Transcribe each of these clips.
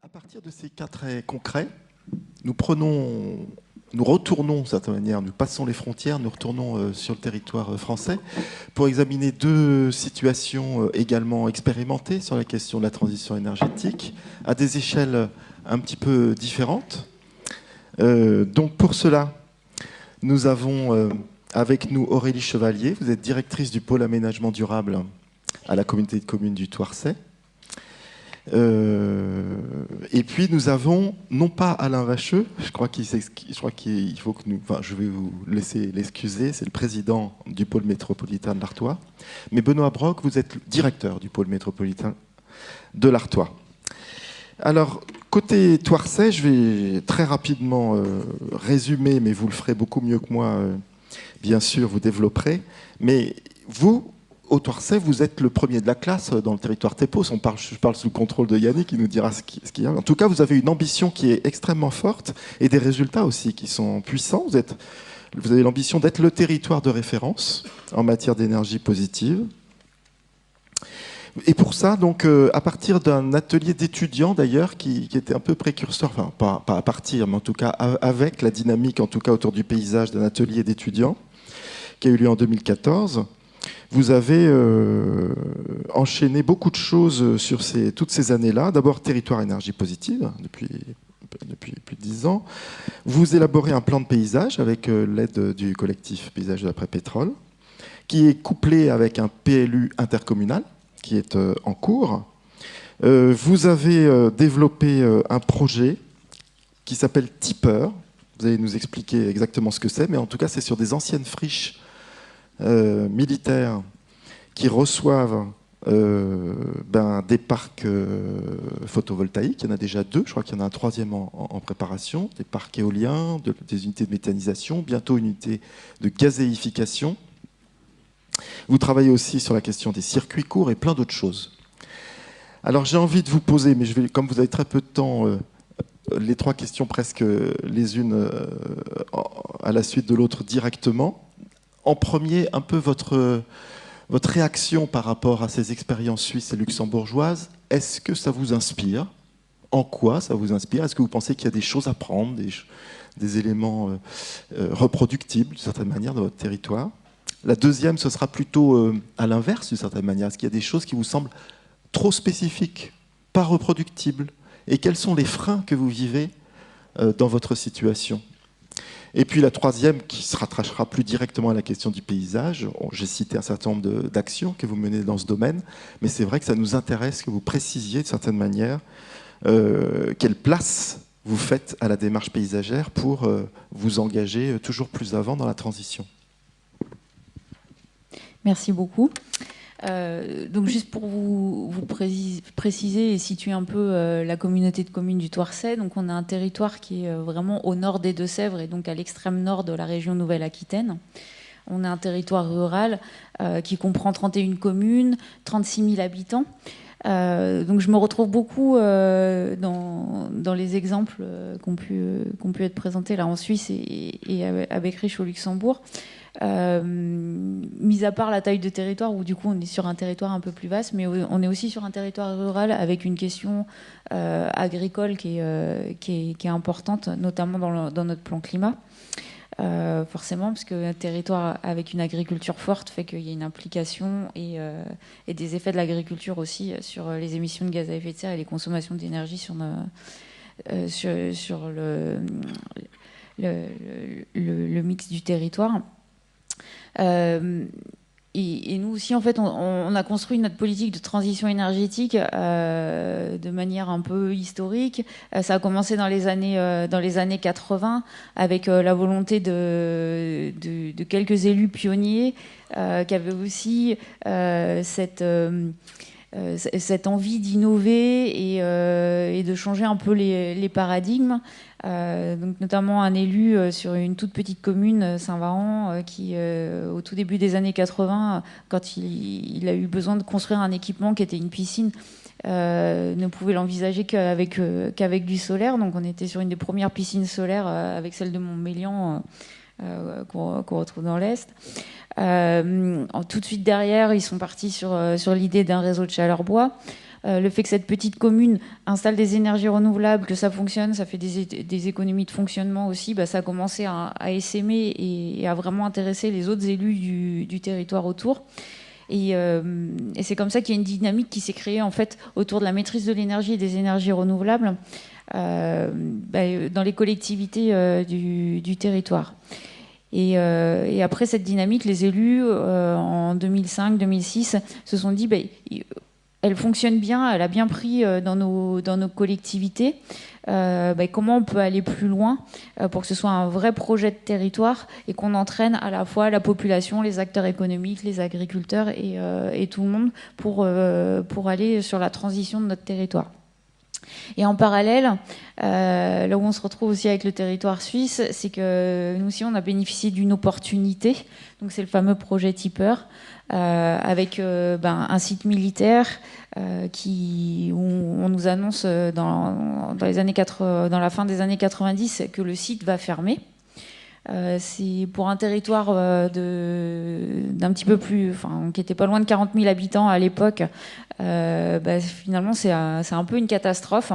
À partir de ces cas très concrets, nous retournons d'une certaine manière, nous passons les frontières, nous retournons sur le territoire français pour examiner deux situations également expérimentées sur la question de la transition énergétique à des échelles un petit peu différentes. Donc pour cela, nous avons avec nous Aurélie Chevalier. Vous êtes directrice du pôle aménagement durable à la communauté de communes du Thouarçais. Et puis nous avons, non pas Alain Vacheux, je crois qu'il faut que nous... Enfin, je vais vous laisser l'excuser, c'est le président du pôle métropolitain de l'Artois. Mais Benoît Brock, vous êtes le directeur du pôle métropolitain de l'Artois. Alors, côté Thouarçais, je vais très rapidement résumer, mais vous le ferez beaucoup mieux que moi, bien sûr, vous développerez. Mais vous... Au Thouarçais, vous êtes le premier de la classe dans le territoire TEPOS. Je parle sous le contrôle de Yannick qui nous dira ce qu'il y a. En tout cas, vous avez une ambition qui est extrêmement forte et des résultats aussi qui sont puissants. Vous avez l'ambition d'être le territoire de référence en matière d'énergie positive. Et pour ça, donc, à partir d'un atelier d'étudiants d'ailleurs qui était un peu précurseur, enfin pas à partir, mais en tout cas avec la dynamique, en tout cas autour du paysage d'un atelier d'étudiants qui a eu lieu en 2014. Vous avez enchaîné beaucoup de choses sur toutes ces années-là. D'abord, territoire énergie positive, depuis plus de 10 ans. Vous élaborez un plan de paysage avec l'aide du collectif Paysage d'après-pétrole, qui est couplé avec un PLU intercommunal, qui est en cours. Vous avez développé un projet qui s'appelle Tipper. Vous allez nous expliquer exactement ce que c'est, mais en tout cas, c'est sur des anciennes friches militaires qui reçoivent des parcs photovoltaïques. Il y en a déjà 2, je crois qu'il y en a un 3e en préparation, des parcs éoliens, des unités de méthanisation, bientôt une unité de gazéification. Vous travaillez aussi sur la question des circuits courts et plein d'autres choses. Alors j'ai envie de vous poser, mais comme vous avez très peu de temps, les 3 questions presque les unes à la suite de l'autre directement. En premier, un peu votre réaction par rapport à ces expériences suisses et luxembourgeoises. Est-ce que ça vous inspire? En quoi ça vous inspire? Est-ce que vous pensez qu'il y a des choses à prendre, des éléments reproductibles d'une certaine manière dans votre territoire? La deuxième, ce sera plutôt à l'inverse d'une certaine manière. Est-ce qu'il y a des choses qui vous semblent trop spécifiques, pas reproductibles? Et quels sont les freins que vous vivez dans votre situation? Et puis la troisième, qui se rattachera plus directement à la question du paysage. J'ai cité un certain nombre d'actions que vous menez dans ce domaine, mais c'est vrai que ça nous intéresse que vous précisiez de certaine manière quelle place vous faites à la démarche paysagère pour vous engager toujours plus avant dans la transition. Merci beaucoup. Donc juste pour vous préciser et situer un peu la communauté de communes du Thouarçais, donc on a un territoire qui est vraiment au nord des Deux-Sèvres et donc à l'extrême nord de la région Nouvelle-Aquitaine. On a un territoire rural qui comprend 31 communes, 36 000 habitants. Donc je me retrouve beaucoup dans les exemples qui ont pu être présentés là en Suisse et à Beckerich au Luxembourg. Mis à part la taille de territoire où du coup on est sur un territoire un peu plus vaste, mais on est aussi sur un territoire rural avec une question agricole qui est importante, notamment dans notre plan climat. Forcément, parce qu'un territoire avec une agriculture forte fait qu'il y a une implication et des effets de l'agriculture aussi sur les émissions de gaz à effet de serre et les consommations d'énergie sur le mix du territoire. Et nous aussi, en fait, on a construit notre politique de transition énergétique de manière un peu historique. Ça a commencé dans les années 80 avec la volonté de quelques élus pionniers qui avaient aussi cette envie d'innover et de changer un peu les paradigmes. Donc notamment un élu sur une toute petite commune, Saint-Varan, qui au tout début des années 80, quand il a eu besoin de construire un équipement qui était une piscine, ne pouvait l'envisager qu'avec du solaire. Donc on était sur une des premières piscines solaires avec celle de Montmélian qu'on retrouve dans l'Est. Tout de suite derrière, ils sont partis sur l'idée d'un réseau de chaleur bois. le fait que cette petite commune installe des énergies renouvelables, que ça fonctionne, ça fait des économies de fonctionnement aussi, ça a commencé à essaimer et à vraiment intéresser les autres élus du territoire autour. Et c'est comme ça qu'il y a une dynamique qui s'est créée en fait autour de la maîtrise de l'énergie et des énergies renouvelables dans les collectivités du territoire. Et après cette dynamique, les élus, en 2005-2006, se sont dit elle fonctionne bien, elle a bien pris dans nos collectivités. Comment on peut aller plus loin pour que ce soit un vrai projet de territoire et qu'on entraîne à la fois la population, les acteurs économiques, les agriculteurs et tout le monde pour aller sur la transition de notre territoire. Et en parallèle, là où on se retrouve aussi avec le territoire suisse, c'est que nous aussi, on a bénéficié d'une opportunité. Donc, c'est le fameux projet Tipper, avec un site militaire où on nous annonce dans la fin des années 90 que le site va fermer. C'est pour un territoire d'un petit peu plus, qui était pas loin de 40 000 habitants à l'époque. Finalement, c'est un peu une catastrophe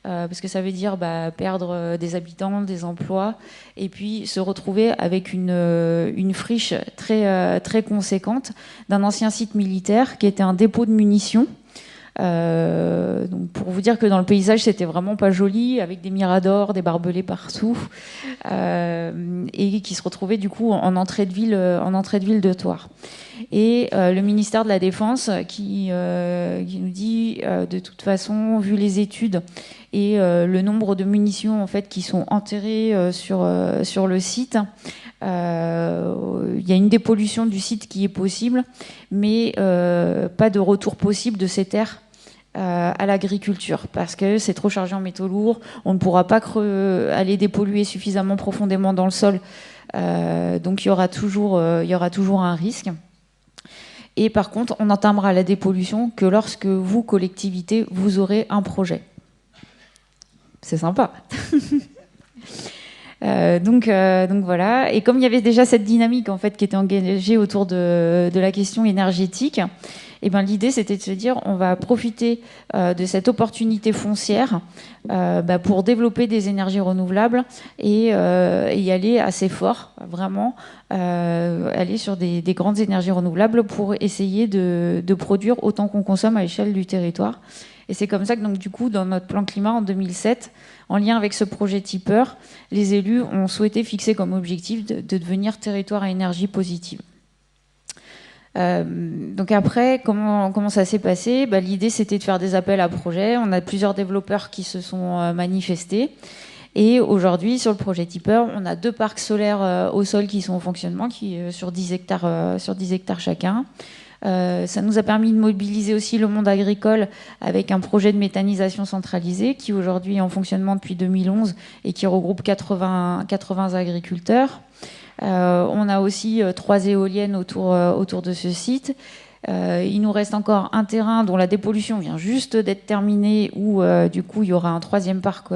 parce que ça veut dire perdre des habitants, des emplois, et puis se retrouver avec une friche très très conséquente d'un ancien site militaire qui était un dépôt de munitions. Donc pour vous dire que dans le paysage c'était vraiment pas joli, avec des miradors, des barbelés partout, et qui se retrouvait du coup en entrée de ville de Thouars. Et le ministère de la Défense qui nous dit de toute façon, vu les études et le nombre de munitions en fait qui sont enterrées sur le site, il y a une dépollution du site qui est possible, mais pas de retour possible de ces terres à l'agriculture, parce que c'est trop chargé en métaux lourds, on ne pourra pas aller dépolluer suffisamment profondément dans le sol, donc il y aura toujours un risque. Et par contre, on entamera la dépollution que lorsque vous, collectivité, vous aurez un projet. C'est sympa. Donc voilà. Et comme il y avait déjà cette dynamique en fait qui était engagée autour de la question énergétique, l'idée c'était de se dire on va profiter de cette opportunité foncière pour développer des énergies renouvelables et y aller assez fort, vraiment aller sur des grandes énergies renouvelables pour essayer de produire autant qu'on consomme à l'échelle du territoire. Et c'est comme ça que donc, du coup, dans notre plan climat en 2007, en lien avec ce projet Tipper, les élus ont souhaité fixer comme objectif de devenir territoire à énergie positive. Donc après, comment ça s'est passé ? L'idée, c'était de faire des appels à projets. On a plusieurs développeurs qui se sont manifestés. Et aujourd'hui, sur le projet Tipper, on a 2 parcs solaires au sol qui sont en fonctionnement, sur 10 hectares chacun. Ça nous a permis de mobiliser aussi le monde agricole avec un projet de méthanisation centralisée qui aujourd'hui est en fonctionnement depuis 2011 et qui regroupe 80 agriculteurs. On a aussi 3 éoliennes autour de ce site. Il nous reste encore un terrain dont la dépollution vient juste d'être terminée, où du coup il y aura un 3e parc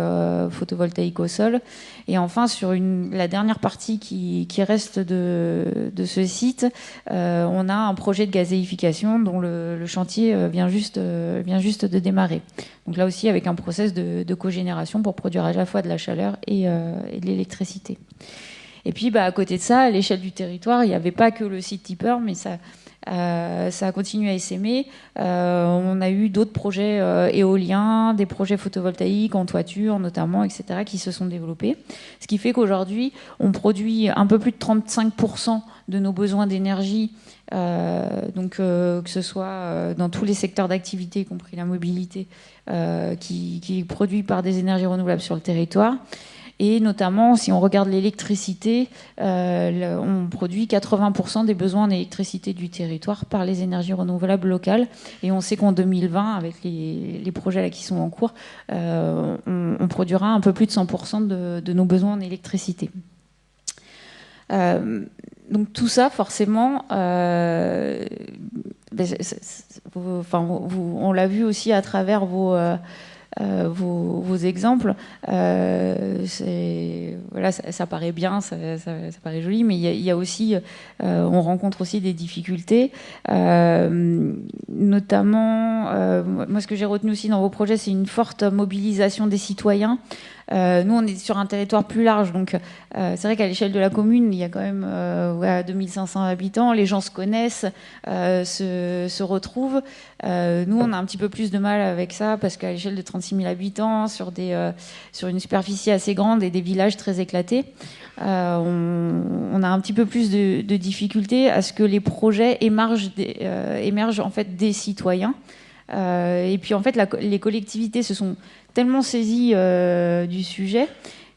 photovoltaïque au sol. Et enfin sur la dernière partie qui reste de ce site, on a un projet de gazéification dont le chantier vient juste de démarrer. Donc là aussi avec un process de cogénération pour produire à la fois de la chaleur et de l'électricité. Et puis à côté de ça, à l'échelle du territoire, il n'y avait pas que le site Tipper, mais ça a continué à essaimer. On a eu d'autres projets éoliens, des projets photovoltaïques en toiture notamment, etc., qui se sont développés. Ce qui fait qu'aujourd'hui, on produit un peu plus de 35% de nos besoins d'énergie, que ce soit dans tous les secteurs d'activité, y compris la mobilité, qui est produit par des énergies renouvelables sur le territoire. Et notamment, si on regarde l'électricité, on produit 80% des besoins en électricité du territoire par les énergies renouvelables locales. Et on sait qu'en 2020, avec les projets là qui sont en cours, on produira un peu plus de 100% de nos besoins en électricité. Donc tout ça, forcément, on l'a vu aussi à travers vos exemples. Voilà, ça paraît bien, ça paraît joli, mais il y a aussi, on rencontre aussi des difficultés, notamment, moi ce que j'ai retenu aussi dans vos projets, c'est une forte mobilisation des citoyens. Nous, on est sur un territoire plus large, donc c'est vrai qu'à l'échelle de la commune, il y a quand même 2500 habitants, les gens se connaissent, se retrouvent. Nous, on a un petit peu plus de mal avec ça, parce qu'à l'échelle de 36 000 habitants, sur une superficie assez grande et des villages très éclatés, on a un petit peu plus de difficultés à ce que les projets émergent en fait des citoyens. Et puis en fait, les collectivités se sont tellement saisies du sujet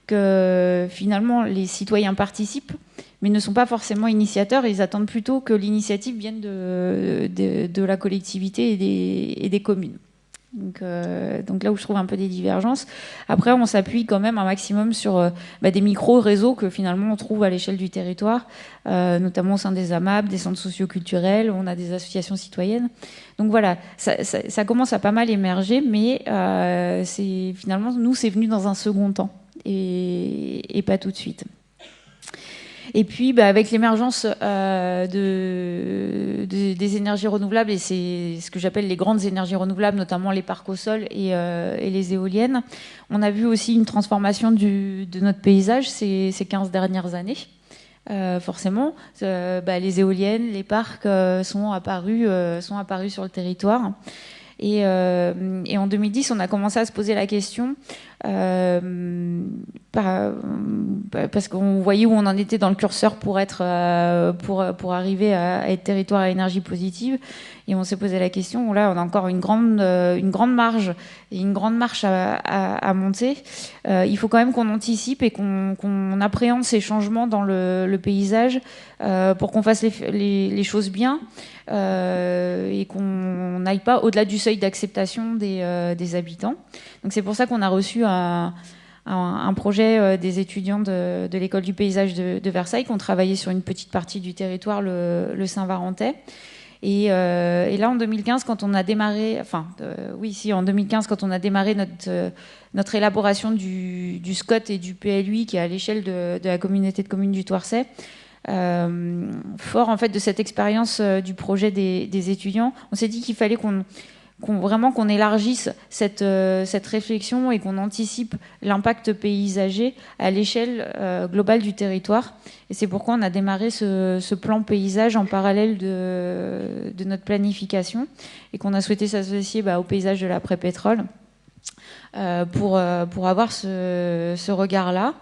que finalement les citoyens participent, mais ne sont pas forcément initiateurs. Ils attendent plutôt que l'initiative vienne de la collectivité et des communes. Donc là où je trouve un peu des divergences. Après, on s'appuie quand même un maximum sur des micro-réseaux que finalement on trouve à l'échelle du territoire, notamment au sein des AMAP, des centres socioculturels, on a des associations citoyennes. Donc voilà, ça commence à pas mal émerger, mais finalement, nous, c'est venu dans un second temps et pas tout de suite. Et puis, avec l'émergence des énergies renouvelables, et c'est ce que j'appelle les grandes énergies renouvelables, notamment les parcs au sol et les éoliennes, on a vu aussi une transformation de notre paysage ces 15 dernières années. Forcément, les éoliennes, les parcs sont apparus sur le territoire. Et en 2010, on a commencé à se poser la question, parce qu'on voyait où on en était dans le curseur pour arriver à être territoire à énergie positive. Et on s'est posé la question, là, on a encore une grande marge et une grande marche à monter. Il faut quand même qu'on anticipe et qu'on appréhende ces changements dans le paysage pour qu'on fasse les choses bien. Et qu'on n'aille pas au-delà du seuil d'acceptation des habitants. Donc c'est pour ça qu'on a reçu un projet des étudiants de l'école du paysage de Versailles qui ont travaillé sur une petite partie du territoire, le Saint-Varentais. Et là, en 2015, quand on a démarré, en 2015, quand on a démarré notre élaboration du SCOT et du PLUI, qui est à l'échelle de la communauté de communes du Thouarçais, fort en fait de cette expérience du projet des étudiants, on s'est dit qu'il fallait qu'on élargisse cette réflexion et qu'on anticipe l'impact paysager à l'échelle globale du territoire. Et c'est pourquoi on a démarré ce plan paysage en parallèle de notre planification et qu'on a souhaité s'associer au paysage de l'après-pétrole pour avoir ce regard-là.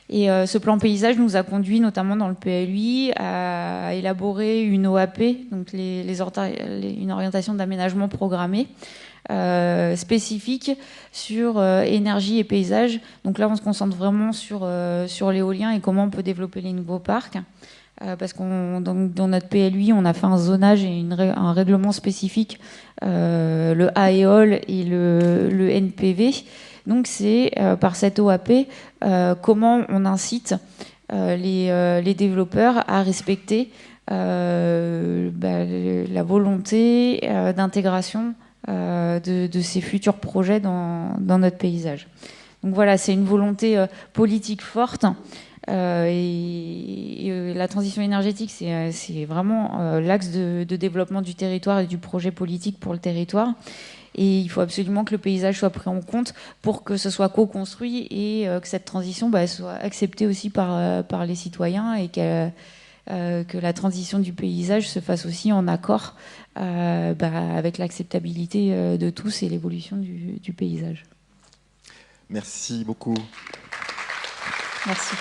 Et ce plan paysage nous a conduit, notamment dans le PLUI, à élaborer une OAP, donc une orientation d'aménagement programmé, spécifique sur énergie et paysage. Donc là, on se concentre vraiment sur l'éolien et comment on peut développer les nouveaux parcs. Parce dans notre PLUI, on a fait un zonage et un règlement spécifique, le AEOL et le NPV. Donc c'est par cette OAP comment on incite les développeurs à respecter la volonté d'intégration de ces futurs projets dans notre paysage. Donc voilà, c'est une volonté politique forte. Et la transition énergétique, c'est vraiment l'axe de développement du territoire et du projet politique pour le territoire. Et il faut absolument que le paysage soit pris en compte pour que ce soit co-construit et que cette transition soit acceptée aussi par les citoyens et que la transition du paysage se fasse aussi en accord avec l'acceptabilité de tous et l'évolution du paysage. Merci beaucoup. Merci.